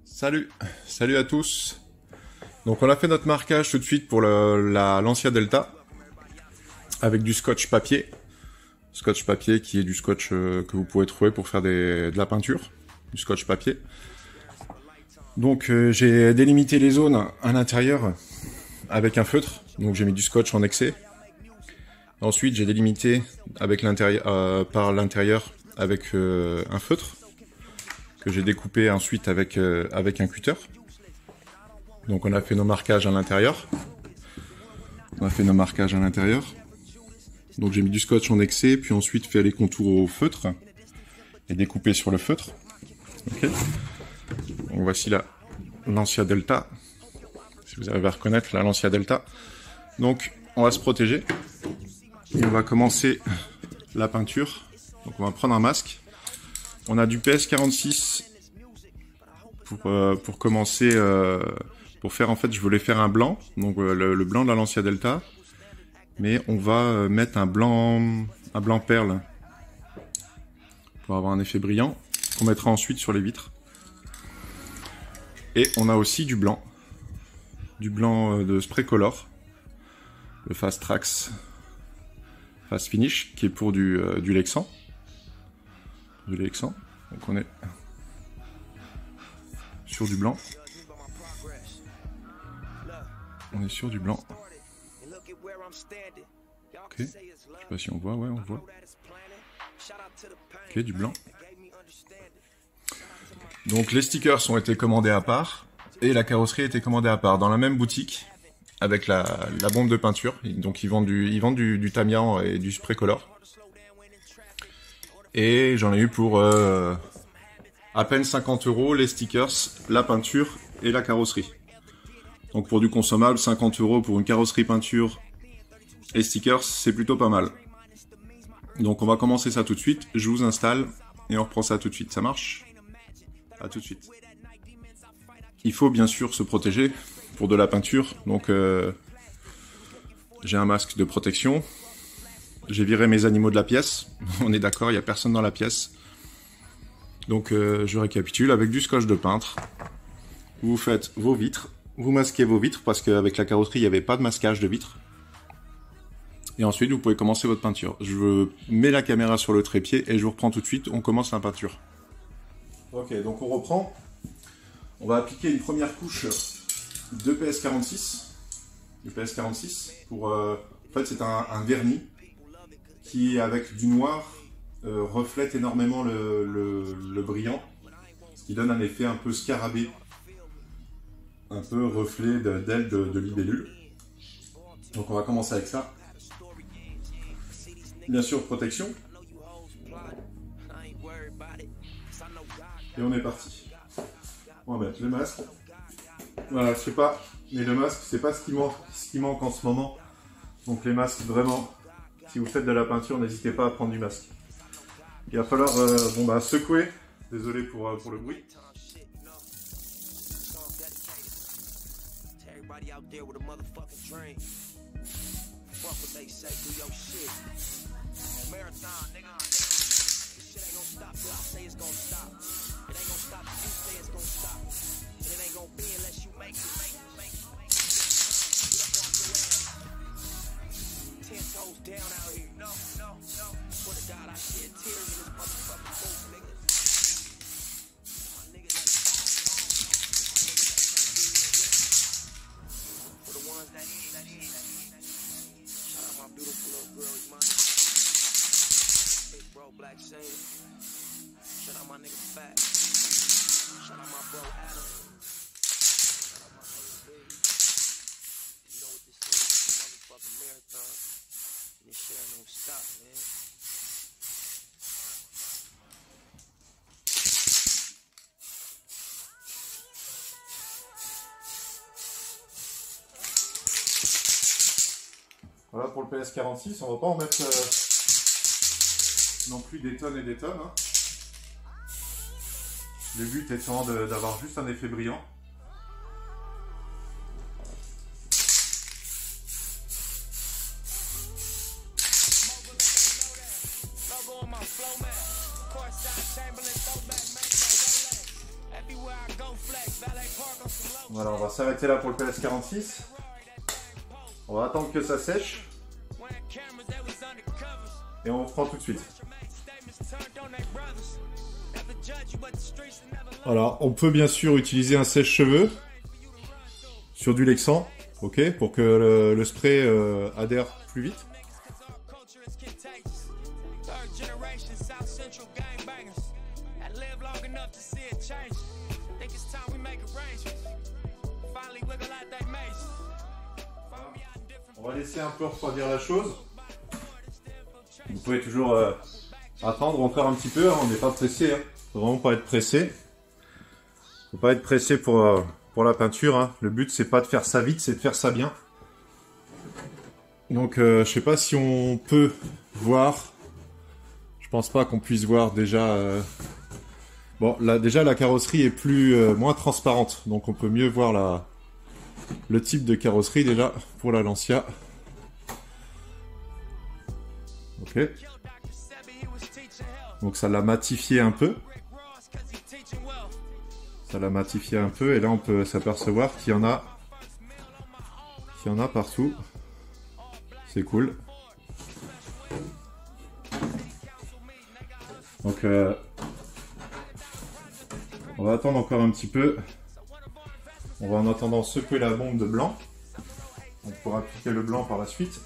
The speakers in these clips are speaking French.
Salut à tous. Donc on a fait notre marquage tout de suite pour la Lancia Delta avec du scotch papier. Scotch papier qui est du scotch que vous pouvez trouver pour faire de la peinture, du scotch papier. Donc j'ai délimité les zones à l'intérieur avec un feutre, donc j'ai mis du scotch en excès. Ensuite j'ai délimité avec par l'intérieur avec un feutre que j'ai découpé ensuite avec un cutter. Donc on a fait nos marquages à l'intérieur. Donc j'ai mis du scotch en excès, puis ensuite fait les contours au feutre et découpé sur le feutre. Okay. Donc voici la Lancia Delta. Si vous arrivez à reconnaître la Lancia Delta. Donc on va se protéger. Et on va commencer la peinture. Donc on va prendre un masque. On a du PS46 pour commencer. Pour faire, en fait, je voulais faire un blanc, donc le blanc de la Lancia Delta, mais on va mettre un blanc perle pour avoir un effet brillant, qu'on mettra ensuite sur les vitres. Et on a aussi du blanc de spray color, le Fast Trax Fast Finish, qui est pour du Lexan. Donc on est sur du blanc. On est sur du blanc. Ok, je sais pas si on voit, ouais on voit. Ok, du blanc. Donc les stickers ont été commandés à part et la carrosserie a été commandée à part dans la même boutique avec la bombe de peinture. Donc ils vendent du Tamiya et du spray color. Et j'en ai eu pour à peine 50 €, les stickers, la peinture et la carrosserie. Donc pour du consommable, 50 € pour une carrosserie peinture et stickers, c'est plutôt pas mal. Donc on va commencer ça tout de suite, je vous installe et on reprend ça tout de suite, ça marche? À tout de suite. Il faut bien sûr se protéger pour de la peinture, donc j'ai un masque de protection. J'ai viré mes animaux de la pièce, on est d'accord, il n'y a personne dans la pièce. Donc je récapitule, avec du scotch de peintre, vous faites vos vitres. Vous masquez vos vitres parce qu'avec la carrosserie, il n'y avait pas de masquage de vitres. Et ensuite, vous pouvez commencer votre peinture. Je mets la caméra sur le trépied et je vous reprends tout de suite. On commence la peinture. Ok, donc on reprend. On va appliquer une première couche de PS46. Du PS46 pour... en fait, c'est un vernis qui, avec du noir, reflète énormément le brillant. Ce qui donne un effet un peu scarabée. Un peu reflet d'aile de libellule. Donc on va commencer avec ça. Bien sûr, protection. Et on est parti. On va mettre le masque. Voilà, je sais pas, mais le masque, c'est pas ce qui manque en ce moment. Donc les masques, vraiment, si vous faites de la peinture, n'hésitez pas à prendre du masque. Il va falloir secouer. Désolé pour le bruit. Everybody out there with a motherfucking train. Fuck what they say, do your shit. Marathon, nigga. This shit ain't gonna stop till I say it's gonna stop. It ain't gonna stop till you say it's gonna stop. And it ain't gonna be unless you make it. Get up off your ass. 10 toes down out here. No. Swear to God, I shed tears in this motherfucking booth, nigga. Shout out my beautiful little girl, Imani. Big bro, Black Saint. Shout out my nigga Fat. Shout out my bro Adam. Shout out my nigga Big. You know what this is? It's a motherfucking marathon. And this shit ain't gonna stop, man. Voilà pour le PS46, on va pas en mettre non plus des tonnes et des tonnes. Hein. Le but étant d'avoir juste un effet brillant. Everywhere I Voilà, on va s'arrêter là pour le PS46. On va attendre que ça sèche. Et on reprend tout de suite. Voilà, on peut bien sûr utiliser un sèche-cheveux sur du Lexan, ok, pour que le spray adhère plus vite. On va laisser un peu refroidir la chose. Vous pouvez toujours attendre encore un petit peu, hein, on n'est pas pressé. Hein. Faut vraiment pas être pressé. Faut pas être pressé pour la peinture. Hein. Le but c'est pas de faire ça vite, c'est de faire ça bien. Donc je sais pas si on peut voir. Je pense pas qu'on puisse voir déjà. Bon, là déjà la carrosserie est moins transparente, donc on peut mieux voir le type de carrosserie déjà pour la Lancia. Ok. Donc ça l'a matifié un peu. Ça l'a matifié un peu et là on peut s'apercevoir qu'il y en a partout. C'est cool. Donc on va attendre encore un petit peu. On va en attendant secouer la bombe de blanc. On pourra appliquer le blanc par la suite.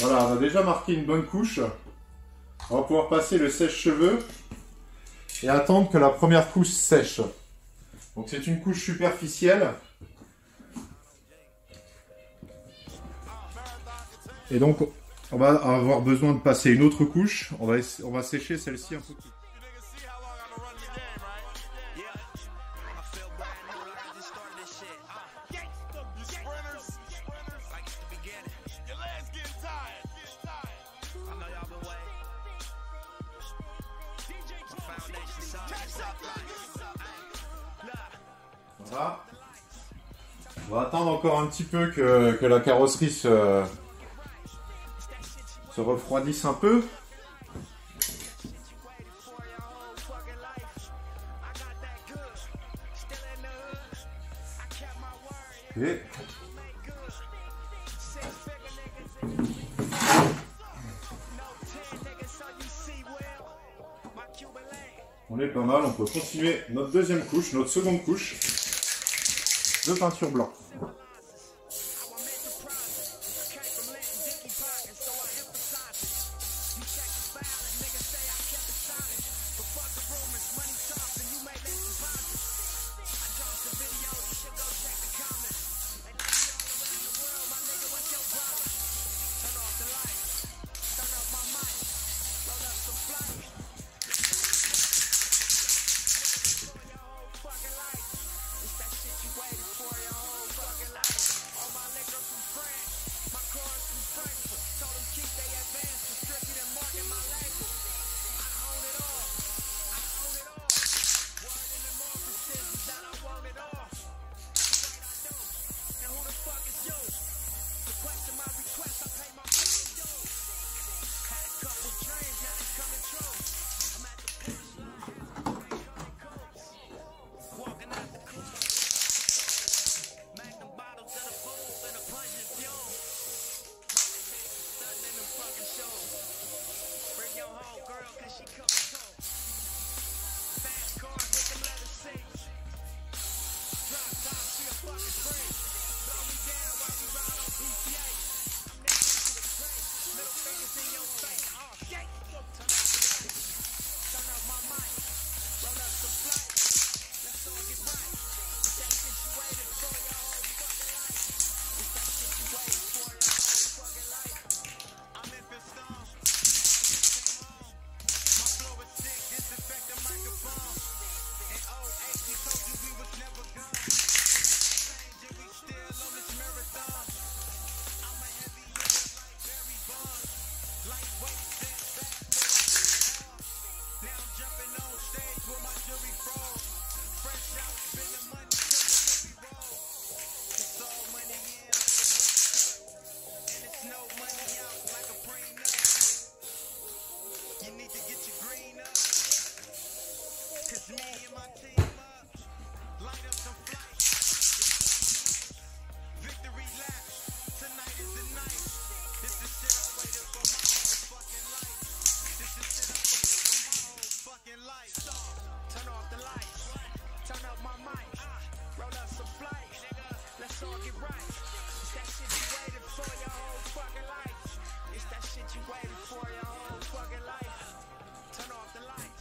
Voilà, on a déjà marqué une bonne couche. On va pouvoir passer le sèche-cheveux et attendre que la première couche sèche. Donc c'est une couche superficielle. Et donc on va avoir besoin de passer une autre couche. On va sécher celle-ci un peu plus. Voilà. On va attendre encore un petit peu que la carrosserie se refroidisse un peu. Okay. On est pas mal, on peut continuer notre deuxième couche, notre seconde couche de peinture blanc.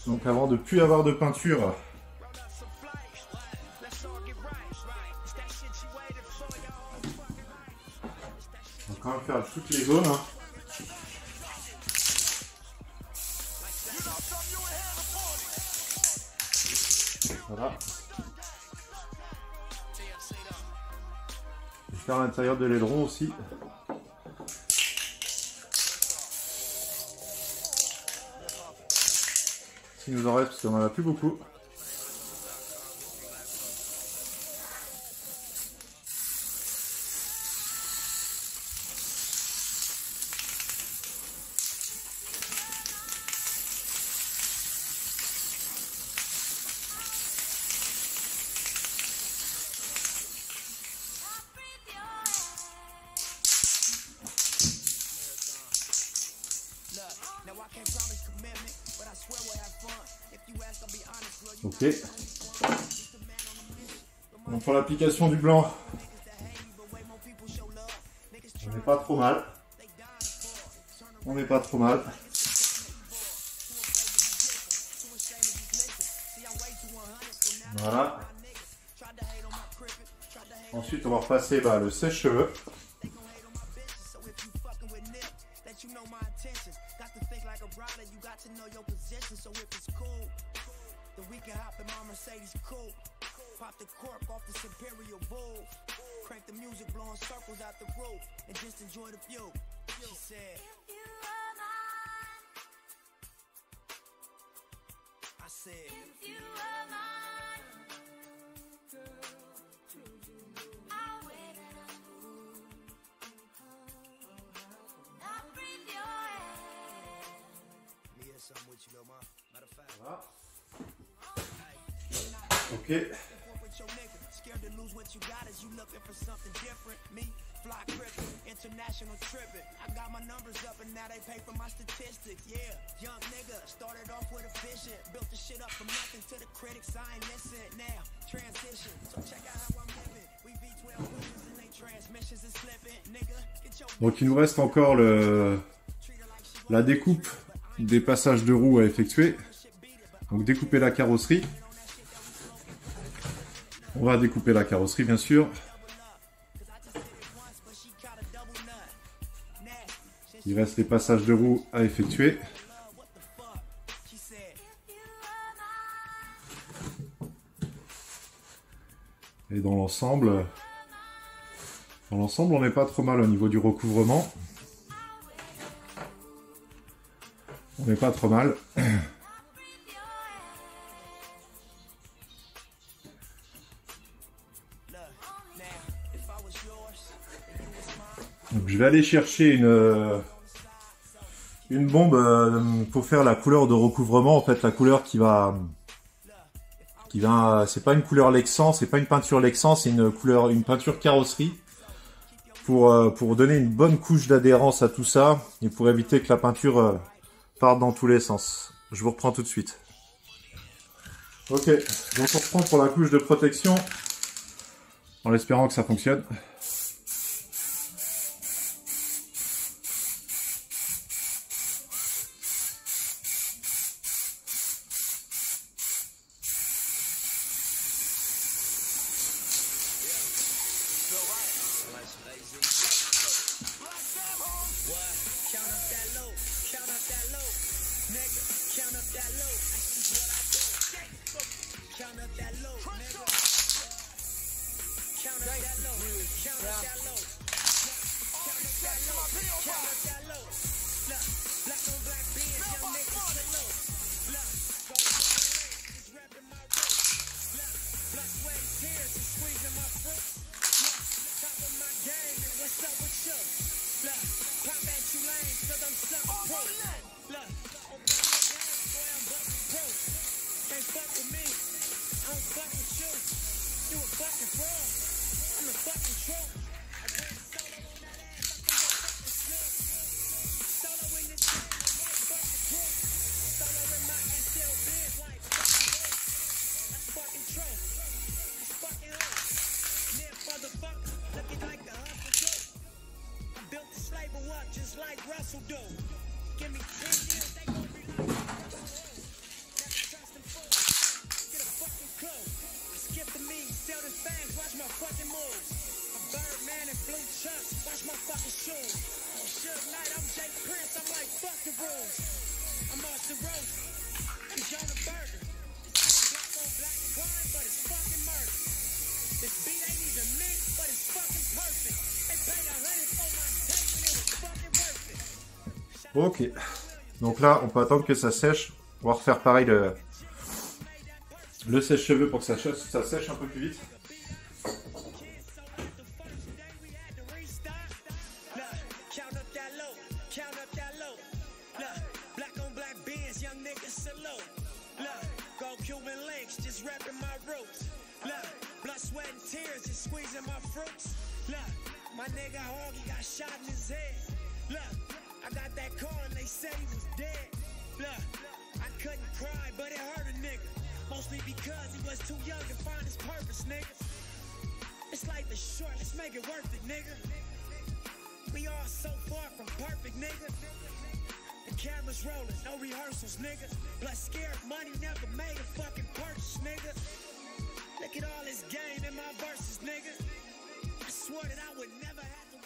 Donc avant de plus avoir de peinture, on va quand même faire toutes les zones. Hein. Voilà. Je vais faire l'intérieur de l'aileron aussi. Il nous en reste parce qu'on n'en a plus beaucoup. Ok. Donc pour l'application du blanc, on n'est pas trop mal. On n'est pas trop mal. Voilà. Ensuite, on va repasser le sèche-cheveux. Pop the cork off the superior wolf. Crank the music, blowing circles out the roof, and just enjoy the view. She said, I said, if you were mine, I'll wait and I'll move. I'll breathe your air. Me have something with you, little ma. Matter of fact. Voilà. Ok. Donc il nous reste encore la découpe des passages de roues à effectuer. Donc découper la carrosserie. On va découper la carrosserie bien sûr. Il reste les passages de roues à effectuer. Et dans l'ensemble, on n'est pas trop mal au niveau du recouvrement. On n'est pas trop mal. Donc, je vais aller chercher une bombe pour faire la couleur de recouvrement. En fait, la couleur qui va, c'est pas une couleur Lexan, c'est pas une peinture Lexan, c'est une peinture carrosserie pour donner une bonne couche d'adhérence à tout ça et pour éviter que la peinture parte dans tous les sens. je vous reprends tout de suite. Ok, donc on reprend pour la couche de protection, en espérant que ça fonctionne. Ok, donc là on peut attendre que ça sèche. On va refaire pareil le sèche-cheveux pour que ça sèche un peu plus vite.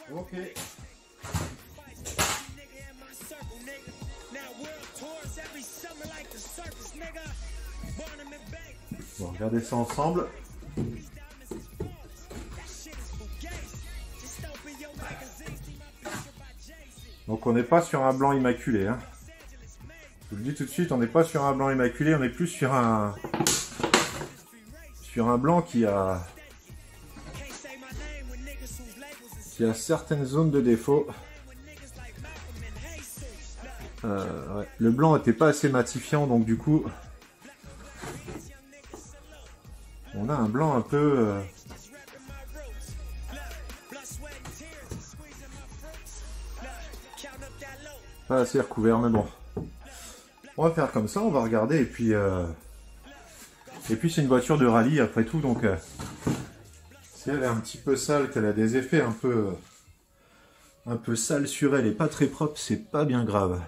Ok. Bon, regardez ça ensemble. Donc on n'est pas sur un blanc immaculé, hein. Je vous le dis tout de suite, on n'est pas sur un blanc immaculé, on est plus sur un blanc qui a certaines zones de défaut. Ouais. Le blanc n'était pas assez matifiant, donc du coup on a un blanc un peu pas assez recouvert, mais bon, on va faire comme ça, on va regarder, et puis c'est une voiture de rallye après tout, donc si elle est un petit peu sale, qu'elle a des effets un peu sales sur elle et pas très propre, c'est pas bien grave.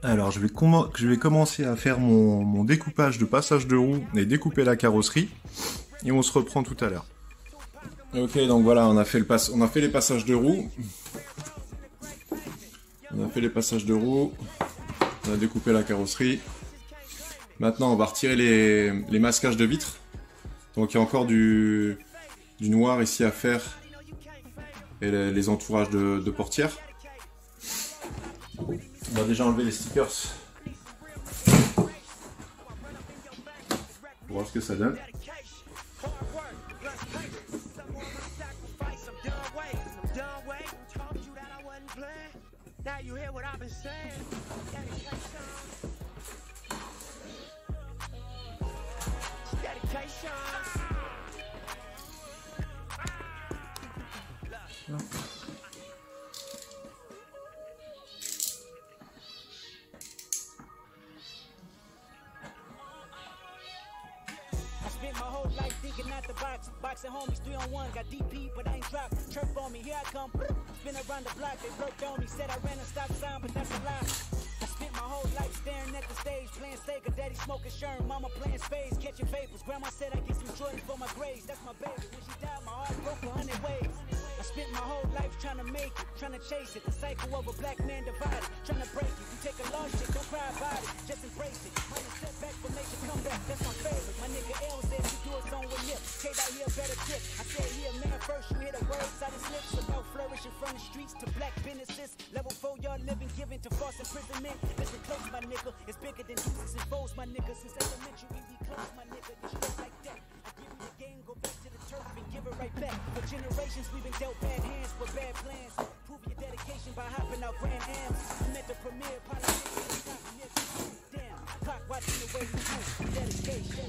Alors je vais commencer à faire mon découpage de passage de roue et découper la carrosserie, et on se reprend tout à l'heure. Ok, donc voilà, on a fait les passages de roue. On a fait les passages de roue, on a découpé la carrosserie. Maintenant on va retirer les masquages de vitres. Donc il y a encore du noir ici à faire, et les entourages de portières. On va déjà enlever les stickers pour voir ce que ça donne. là. Spent my whole life thinking out the box. Boxing homies 3-on-1, got DP, but I ain't dropped. Chirp on me, here I come. Spin around the block, they worked on me. Said I ran a stop sign, but that's a lie. I spent my whole life staring at the stage, playing Sega, daddy smoking Sherm, mama playing spades, catching vapors. Grandma said I get some Jordan for my grades. That's my baby. When she died, my heart broke 100 ways. I spent my whole life trying to make it, trying to chase it. The cycle of a black man divided, trying to break it. You take a loss, shit, don't cry about it, just embrace it. Minor setback, but make it come back. That's my favorite. My nigga L said you do a song with Nip. Kate out here better tip. I said here, man, first you hear the words out of slips about flourishing from the streets to black businesses. Level 4, y'all living, giving to false imprisonment. Listen close, my nigga. It's bigger than deuces and foes, my nigga. Since elementary, we close, my nigga. You straight like that. I give you the game, go back to the turf and give it right back. For generations, we've been dealt bad hands with bad plans. Prove your dedication by hopping out Grand Ams. I'm at the premiere, politics, damn. Clock watching the way we move. Dedication.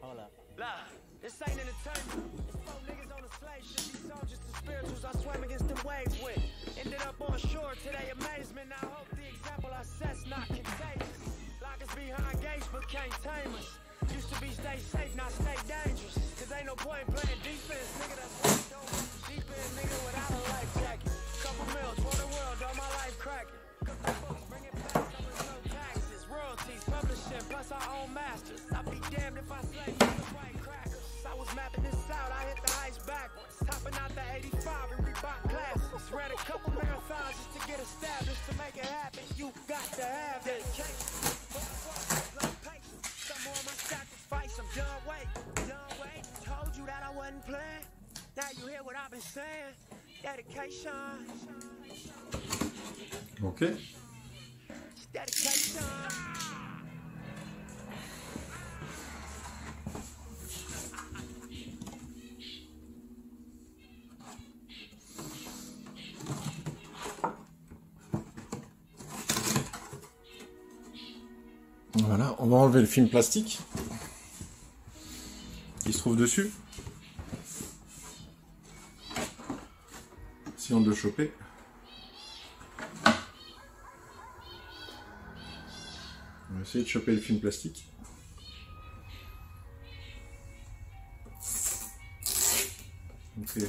Hold up. Live. This ain't entertainment. It's 4 niggas on a slave ship. These soldiers to spirituals I swam against the waves with. Ended up on shore to their amazement. I hope the example I set's not contagious. Lock us behind gates but can't tame us. Used to be stay safe, not stay dangerous. Cause ain't no point playing defense, nigga. That's what I'm doing. Deep in, nigga, without a life jacket. Couple mils for the world, all my life cracking. Couple books, bring it back, so there's no taxes. Royalties, publishing, plus our own masters. I'd be damned if I slave for the white crackers. I was mapping this out, I hit the heights backwards. Hopping out the 85 and Reebok classes. Ran a couple marathons just to get established. To make it happen, you got to have dedication. Some more of my sacrifice, I'm done wait. Told you that I wasn't playing. Now you hear what I've been saying. Dedication. Ok. Dedication. Voilà, on va enlever le film plastique qui se trouve dessus. Essayons de le choper. On va essayer de choper le film plastique. Ok.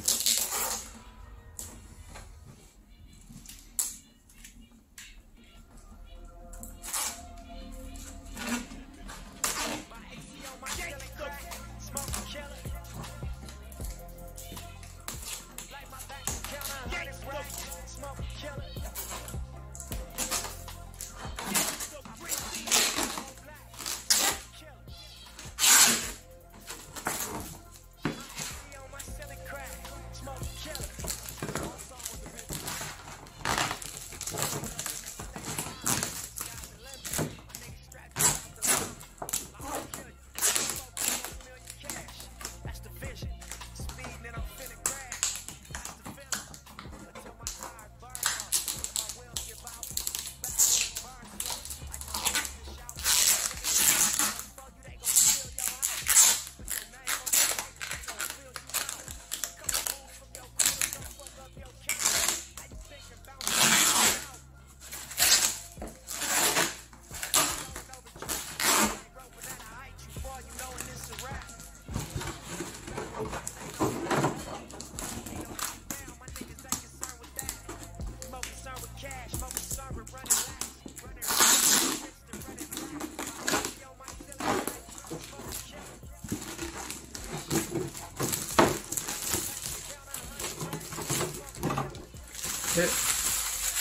Et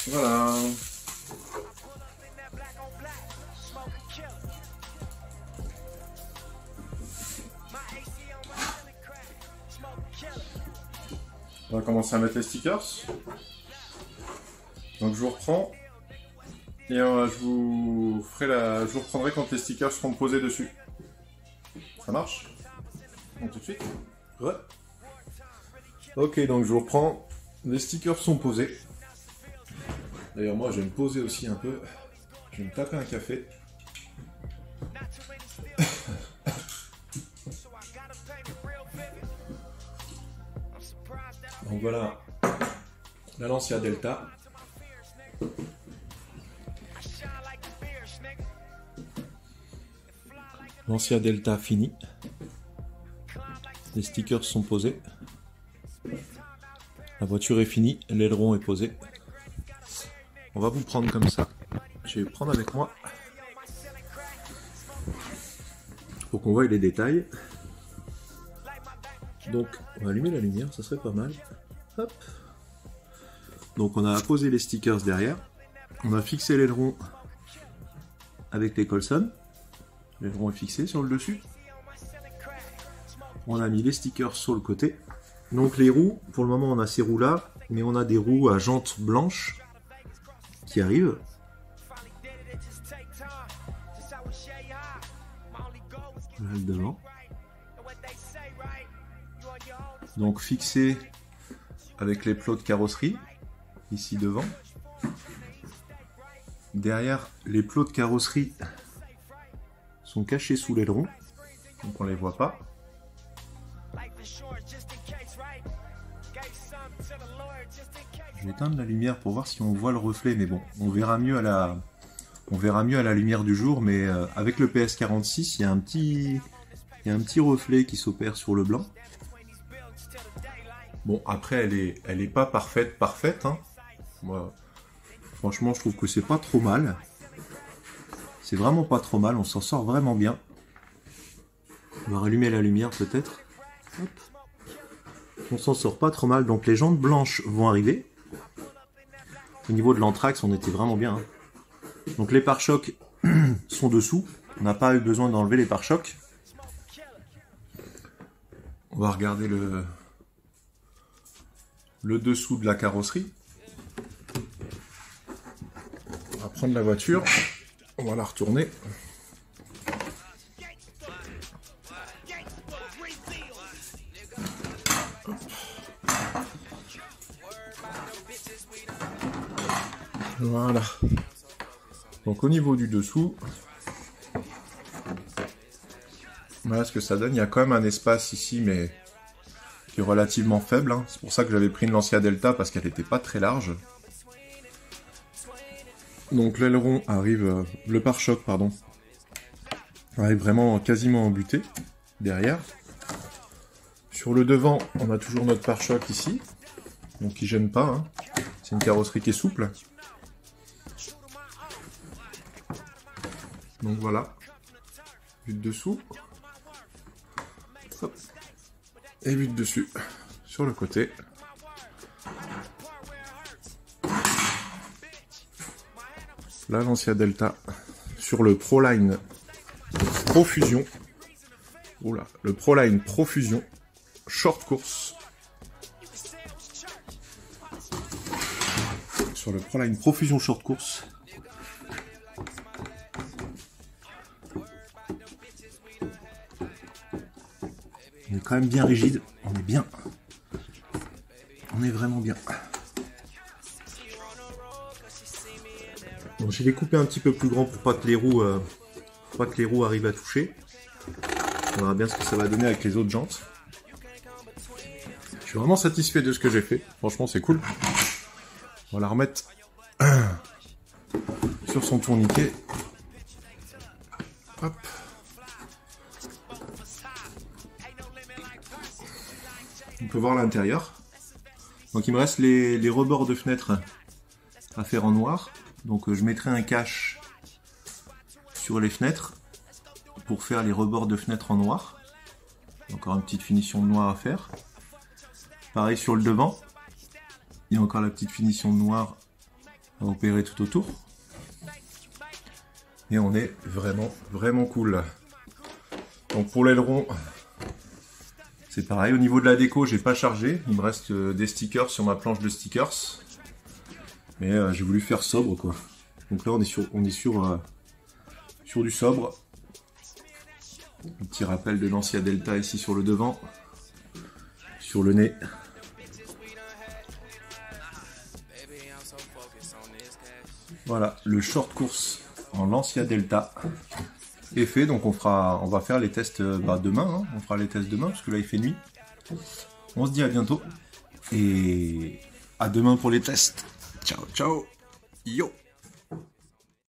voilà. On va commencer à mettre les stickers. Donc je vous reprends. Et je vous reprendrai quand les stickers seront posés dessus. Ça marche? Donc tout de suite. Ouais. Ok, donc je vous reprends. Les stickers sont posés. D'ailleurs, moi, je vais me poser aussi un peu. Je vais me taper un café. Donc voilà la Lancia Delta. Lancia Delta fini. Les stickers sont posés. La voiture est finie, l'aileron est posé. On va vous prendre comme ça. Je vais prendre avec moi pour qu'on voie les détails. Donc on va allumer la lumière, ça serait pas mal. Hop. Donc on a posé les stickers derrière. On a fixé l'aileron avec les Colson. L'aileron est fixé sur le dessus. On a mis les stickers sur le côté. Donc les roues, pour le moment on a ces roues là, mais on a des roues à jantes blanches qui arrivent. Voilà le devant. Donc fixé avec les plots de carrosserie, ici devant. Derrière, les plots de carrosserie sont cachés sous l'aileron, donc on ne les voit pas. Je vais éteindre la lumière pour voir si on voit le reflet, mais bon, on verra mieux à la lumière du jour, mais avec le PS46, il y a un petit reflet qui s'opère sur le blanc. Bon, après, elle est pas parfaite, hein. Moi, franchement, je trouve que c'est pas trop mal. C'est vraiment pas trop mal, on s'en sort vraiment bien. On va rallumer la lumière peut-être. Hop. On s'en sort pas trop mal, donc les jantes blanches vont arriver. Au niveau de l'anthrax, on était vraiment bien. Hein. Donc les pare-chocs sont dessous. On n'a pas eu besoin d'enlever les pare-chocs. On va regarder le dessous de la carrosserie. On va prendre la voiture. On va la retourner. Voilà. Donc au niveau du dessous, voilà ce que ça donne. Il y a quand même un espace ici, mais qui est relativement faible. Hein. C'est pour ça que j'avais pris une Lancia Delta, parce qu'elle n'était pas très large. Donc l'aileron arrive, le pare-choc, pardon, arrive vraiment quasiment embuté derrière. Sur le devant, on a toujours notre pare-choc ici, donc il gêne pas. Hein. C'est une carrosserie qui est souple. Donc voilà, vue de dessous, hop. Et vue de dessus, sur le côté. La Lancia Delta sur le Proline Profusion. Oula, le Proline Profusion Short Course. Sur le Proline Profusion Short Course. On est quand même bien rigide, on est bien. On est vraiment bien. Bon, j'ai découpé un petit peu plus grand pour pas que les roues arrivent à toucher. On verra bien ce que ça va donner avec les autres jantes. Je suis vraiment satisfait de ce que j'ai fait. Franchement, c'est cool. On va la remettre sur son tourniquet. Hop. On peut voir l'intérieur. Donc il me reste les rebords de fenêtre à faire en noir. Donc je mettrai un cache sur les fenêtres pour faire les rebords de fenêtre en noir. Encore une petite finition de noir à faire. Pareil sur le devant. Il y a encore la petite finition de noir à opérer tout autour. Et on est vraiment cool. Donc pour l'aileron, c'est pareil. Au niveau de la déco, j'ai pas chargé. Il me reste des stickers sur ma planche de stickers. Mais j'ai voulu faire sobre, quoi. Donc là, on est sur du sobre. Un petit rappel de Lancia Delta ici sur le devant. Sur le nez. Voilà, le short course en Lancia Delta. est fait, donc on va faire les tests demain, hein. On fera les tests demain, parce que là il fait nuit. On se dit à bientôt, et à demain pour les tests. Ciao, ciao, yo.